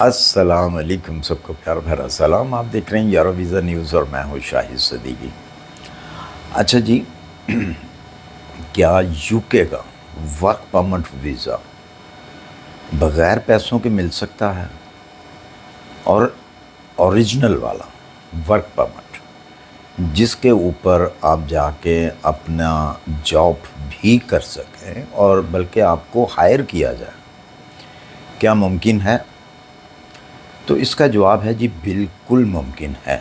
السلام علیکم، سب کو پیار بھرا سلام۔ آپ دیکھ رہے ہیں یارو ویزا نیوز اور میں ہوں شاہد صدیقی۔ اچھا جی، کیا یو کے کا ورک پرمٹ ویزا بغیر پیسوں کے مل سکتا ہے؟ اور اوریجنل والا ورک پرمٹ جس کے اوپر آپ جا کے اپنا جاب بھی کر سکیں اور بلکہ آپ کو ہائر کیا جائے، کیا ممکن ہے؟ تو اس کا جواب ہے جی، بالکل ممکن ہے۔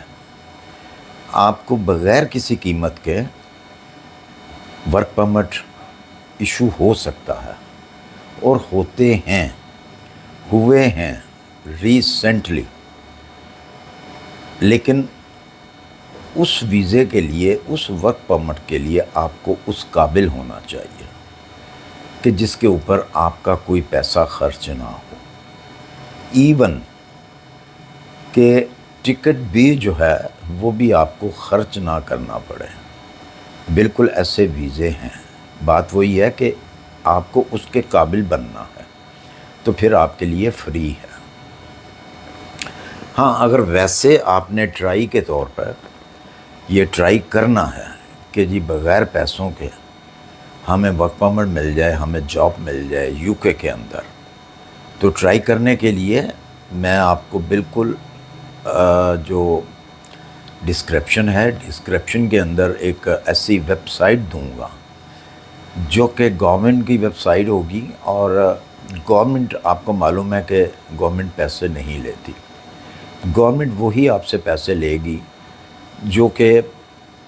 آپ کو بغیر کسی قیمت کے ورک پرمٹ ایشو ہو سکتا ہے، اور ہوئے ہیں ریسنٹلی۔ لیکن اس ویزے کے لیے، اس ورک پرمٹ کے لیے آپ کو اس قابل ہونا چاہیے کہ جس کے اوپر آپ کا کوئی پیسہ خرچ نہ ہو، ایون کہ ٹکٹ بھی جو ہے وہ بھی آپ کو خرچ نہ کرنا پڑے۔ بالکل ایسے ویزے ہیں۔ بات وہی ہے کہ آپ کو اس کے قابل بننا ہے، تو پھر آپ کے لیے فری ہے۔ ہاں، اگر ویسے آپ نے ٹرائی کے طور پر یہ ٹرائی کرنا ہے کہ جی بغیر پیسوں کے ہمیں ورک پرمٹ مل جائے، ہمیں جاب مل جائے یو کے اندر، تو ٹرائی کرنے کے لیے میں آپ کو بالکل جو ڈسکرپشن ہے، ڈسکرپشن کے اندر ایک ایسی ویب سائٹ دوں گا جو کہ گورنمنٹ کی ویب سائٹ ہوگی، اور گورنمنٹ، آپ کو معلوم ہے کہ گورنمنٹ پیسے نہیں لیتی۔ گورنمنٹ وہی آپ سے پیسے لے گی جو کہ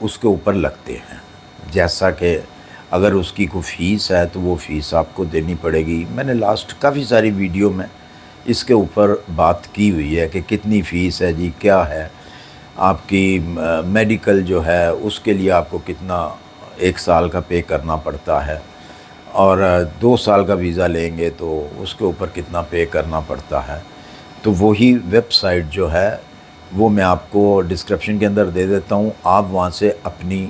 اس کے اوپر لگتے ہیں، جیسا کہ اگر اس کی کوئی فیس ہے تو وہ فیس آپ کو دینی پڑے گی۔ میں نے لاسٹ کافی ساری ویڈیو میں اس کے اوپر بات کی ہوئی ہے کہ کتنی فیس ہے جی، کیا ہے آپ کی میڈیکل جو ہے اس کے لیے آپ کو کتنا 1 سال کا پے کرنا پڑتا ہے، اور 2 سال کا ویزا لیں گے تو اس کے اوپر کتنا پے کرنا پڑتا ہے۔ تو وہی ویب سائٹ جو ہے وہ میں آپ کو ڈسکرپشن کے اندر دے دیتا ہوں، آپ وہاں سے اپنی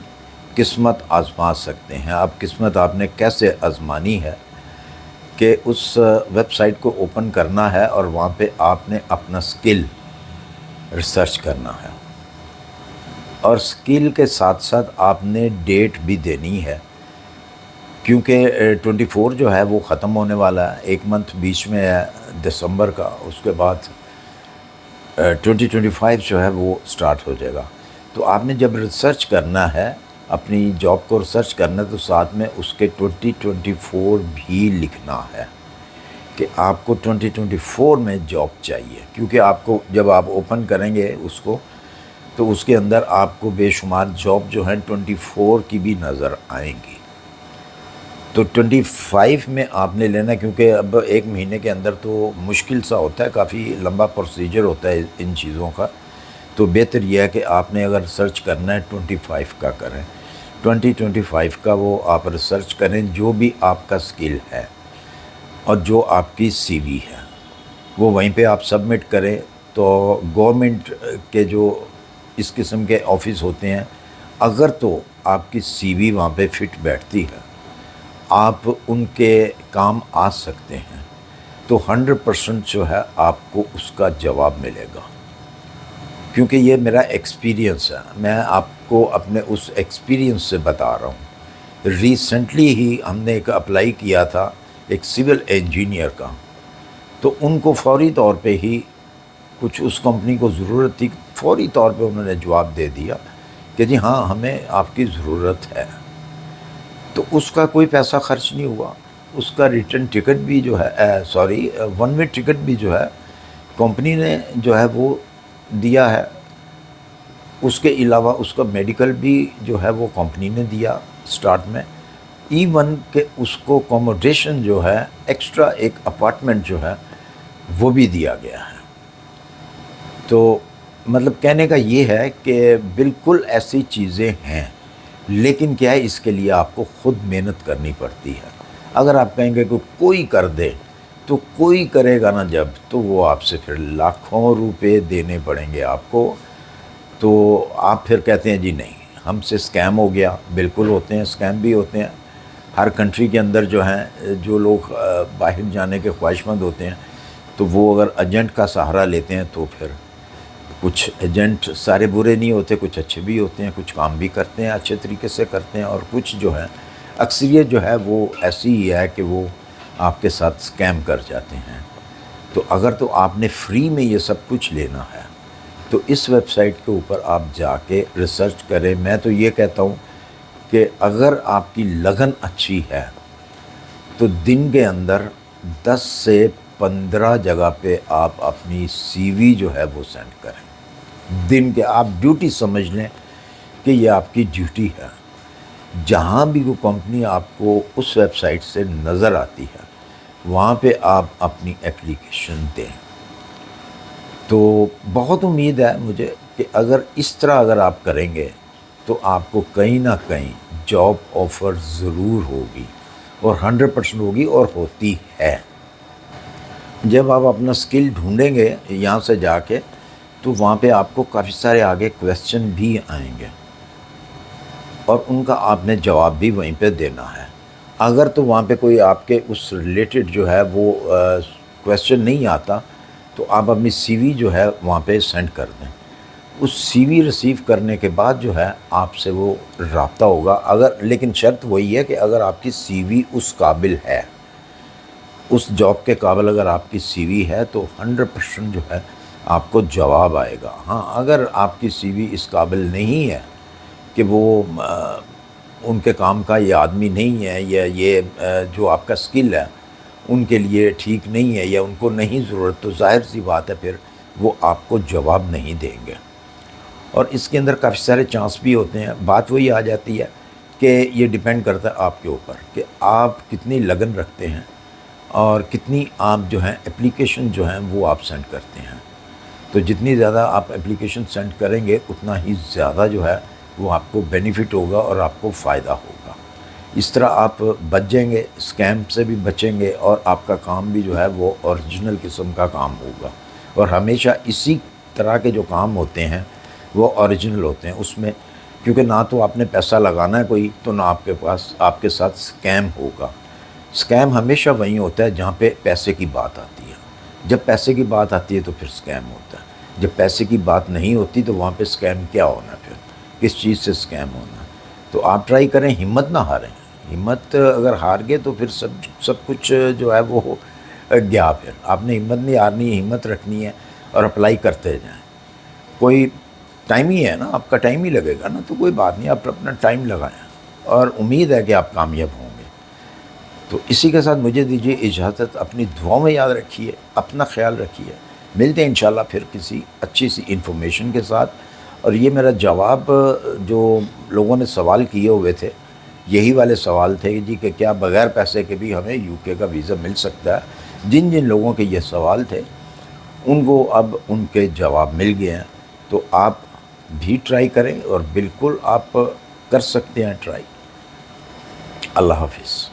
قسمت آزما سکتے ہیں۔ آپ قسمت آپ نے کیسے آزمانی ہے کہ اس ویب سائٹ کو اوپن کرنا ہے اور وہاں پہ آپ نے اپنا سکل ریسرچ کرنا ہے، اور سکل کے ساتھ ساتھ آپ نے ڈیٹ بھی دینی ہے، کیونکہ 24 جو ہے وہ ختم ہونے والا ہے، 1 منتھ بیچ میں ہے دسمبر کا، اس کے بعد 2025 جو ہے وہ سٹارٹ ہو جائے گا۔ تو آپ نے جب ریسرچ کرنا ہے، اپنی جاب کو ریسرچ کرنا ہے، تو ساتھ میں اس کے 2024 بھی لکھنا ہے کہ آپ کو 2024 میں جاب چاہیے، کیونکہ آپ کو جب آپ اوپن کریں گے اس کو تو اس کے اندر آپ کو بے شمار جاب جو ہیں 24 کی بھی نظر آئیں گی۔ تو 25 میں آپ نے لینا، کیونکہ اب 1 مہینے کے اندر تو مشکل سا ہوتا ہے، کافی لمبا پروسیجر ہوتا ہے ان چیزوں کا۔ تو بہتر یہ ہے کہ آپ نے اگر سرچ کرنا ہے 25 کا کریں، 2025 کا وہ آپ ریسرچ کریں، جو بھی آپ کا سکل ہے اور جو آپ کی سی وی ہے وہ وہیں پہ آپ سبمٹ کریں۔ تو گورنمنٹ کے جو اس قسم کے آفس ہوتے ہیں، اگر تو آپ کی سی وی وہاں پہ فٹ بیٹھتی ہے، آپ ان کے کام آ سکتے ہیں، تو 100% جو ہے آپ کو اس کا جواب ملے گا، کیونکہ یہ میرا ایکسپیرینس ہے، میں آپ کو اپنے اس ایکسپیرینس سے بتا رہا ہوں۔ ریسنٹلی ہی ہم نے ایک اپلائی کیا تھا ایک سول انجینئر کا، تو ان کو فوری طور پہ ہی کچھ اس کمپنی کو ضرورت تھی، فوری طور پہ انہوں نے جواب دے دیا کہ جی ہاں، ہمیں آپ کی ضرورت ہے۔ تو اس کا کوئی پیسہ خرچ نہیں ہوا، اس کا ریٹرن ٹکٹ بھی جو ہے 1 وے ٹکٹ بھی جو ہے کمپنی نے جو ہے وہ دیا ہے، اس کے علاوہ اس کا میڈیکل بھی جو ہے وہ کمپنی نے دیا سٹارٹ میں، ایون کہ اس کو اکوموڈیشن جو ہے ایکسٹرا ایک اپارٹمنٹ جو ہے وہ بھی دیا گیا ہے۔ تو مطلب کہنے کا یہ ہے کہ بالکل ایسی چیزیں ہیں، لیکن کیا ہے، اس کے لیے آپ کو خود محنت کرنی پڑتی ہے۔ اگر آپ کہیں گے کہ کوئی کر دے، تو کوئی کرے گا نا جب، تو وہ آپ سے پھر لاکھوں روپے دینے پڑیں گے آپ کو۔ تو آپ پھر کہتے ہیں جی نہیں، ہم سے اسکیم ہو گیا۔ بالکل ہوتے ہیں، اسکیم بھی ہوتے ہیں ہر کنٹری کے اندر جو ہیں، جو لوگ باہر جانے کے خواہش مند ہوتے ہیں، تو وہ اگر ایجنٹ کا سہارا لیتے ہیں تو پھر کچھ ایجنٹ سارے برے نہیں ہوتے، کچھ اچھے بھی ہوتے ہیں، کچھ کام بھی کرتے ہیں اچھے طریقے سے کرتے ہیں، اور کچھ جو ہے اکثریت جو ہے وہ ایسی ہی ہے کہ وہ آپ کے ساتھ سکیم کر جاتے ہیں۔ تو اگر تو آپ نے فری میں یہ سب کچھ لینا ہے تو اس ویب سائٹ کے اوپر آپ جا کے ریسرچ کریں۔ میں تو یہ کہتا ہوں کہ اگر آپ کی لگن اچھی ہے تو دن کے اندر 10 سے 15 جگہ پہ آپ اپنی سی وی جو ہے وہ سینڈ کریں۔ دن کے آپ ڈیوٹی سمجھ لیں کہ یہ آپ کی ڈیوٹی ہے۔ جہاں بھی کوئی کمپنی آپ کو اس ویب سائٹ سے نظر آتی ہے وہاں پہ آپ اپنی اپلیکیشن دیں۔ تو بہت امید ہے مجھے کہ اگر آپ کریں گے تو آپ کو کہیں نہ کہیں جاب آفر ضرور ہوگی، اور 100% ہوگی، اور ہوتی ہے۔ جب آپ اپنا سکل ڈھونڈیں گے یہاں سے جا کے تو وہاں پہ آپ کو کافی سارے آگے کویسچن بھی آئیں گے، اور ان کا آپ نے جواب بھی وہیں پہ دینا ہے۔ اگر تو وہاں پہ کوئی آپ کے اس ریلیٹڈ جو ہے وہ کویسچن نہیں آتا تو آپ اپنی سی وی جو ہے وہاں پہ سینڈ کر دیں۔ اس سی وی ریسیو کرنے کے بعد جو ہے آپ سے وہ رابطہ ہوگا، لیکن شرط وہی ہے کہ اگر آپ کی سی وی اس قابل ہے، اس جاب کے قابل اگر آپ کی سی وی ہے تو 100% جو ہے آپ کو جواب آئے گا۔ ہاں، اگر آپ کی سی وی اس قابل نہیں ہے کہ وہ ان کے کام کا یہ آدمی نہیں ہے، یا یہ جو آپ کا سکل ہے ان کے لیے ٹھیک نہیں ہے، یا ان کو نہیں ضرورت، تو ظاہر سی بات ہے پھر وہ آپ کو جواب نہیں دیں گے۔ اور اس کے اندر کافی سارے چانس بھی ہوتے ہیں۔ بات وہی آ جاتی ہے کہ یہ ڈیپینڈ کرتا ہے آپ کے اوپر کہ آپ کتنی لگن رکھتے ہیں اور کتنی آپ جو ہیں اپلیکیشن جو ہیں وہ آپ سینڈ کرتے ہیں۔ تو جتنی زیادہ آپ اپلیکیشن سینڈ کریں گے اتنا ہی زیادہ جو ہے وہ آپ کو بینیفٹ ہوگا اور آپ کو فائدہ ہوگا۔ اس طرح آپ بچ جائیں گے، اسکیم سے بھی بچیں گے، اور آپ کا کام بھی جو ہے وہ اوریجنل قسم کا کام ہوگا۔ اور ہمیشہ اسی طرح کے جو کام ہوتے ہیں وہ اوریجنل ہوتے ہیں، اس میں کیونکہ نہ تو آپ نے پیسہ لگانا ہے کوئی، تو نہ آپ کے ساتھ سکیم ہوگا۔ سکیم ہمیشہ وہیں ہوتا ہے جہاں پہ پیسے کی بات آتی ہے۔ جب پیسے کی بات آتی ہے تو پھر سکیم ہوتا ہے، جب پیسے کی بات نہیں ہوتی تو وہاں پہ سکیم کیا ہونا، پھر کس چیز سے سکیم ہونا۔ تو آپ ٹرائی کریں، ہمت نہ ہاریں۔ ہمت اگر ہار گئے تو پھر سب کچھ جو ہے وہ گیا۔ پھر آپ نے ہمت نہیں ہارنی ہے، ہمت رکھنی ہے اور اپلائی کرتے جائیں۔ کوئی ٹائم ہی ہے نا، آپ کا ٹائم ہی لگے گا نا، تو کوئی بات نہیں، آپ اپنا ٹائم لگائیں، اور امید ہے کہ آپ کامیاب ہوں گے۔ تو اسی کے ساتھ مجھے دیجیے اجازت، اپنی دعاؤں میں یاد رکھیے، اپنا خیال رکھیے۔ ملتے ہیں انشاءاللہ پھر کسی اچھی سی انفارمیشن کے ساتھ۔ اور یہ میرا جواب جو لوگوں نے سوال کیے ہوئے تھے، یہی والے سوال تھے جی کہ کیا بغیر پیسے کے بھی ہمیں یو کے کا ویزا مل سکتا ہے۔ جن لوگوں کے یہ سوال تھے ان کو اب ان کے جواب مل گئے ہیں۔ تو آپ بھی ٹرائی کریں، اور بالکل آپ کر سکتے ہیں ٹرائی۔ اللہ حافظ۔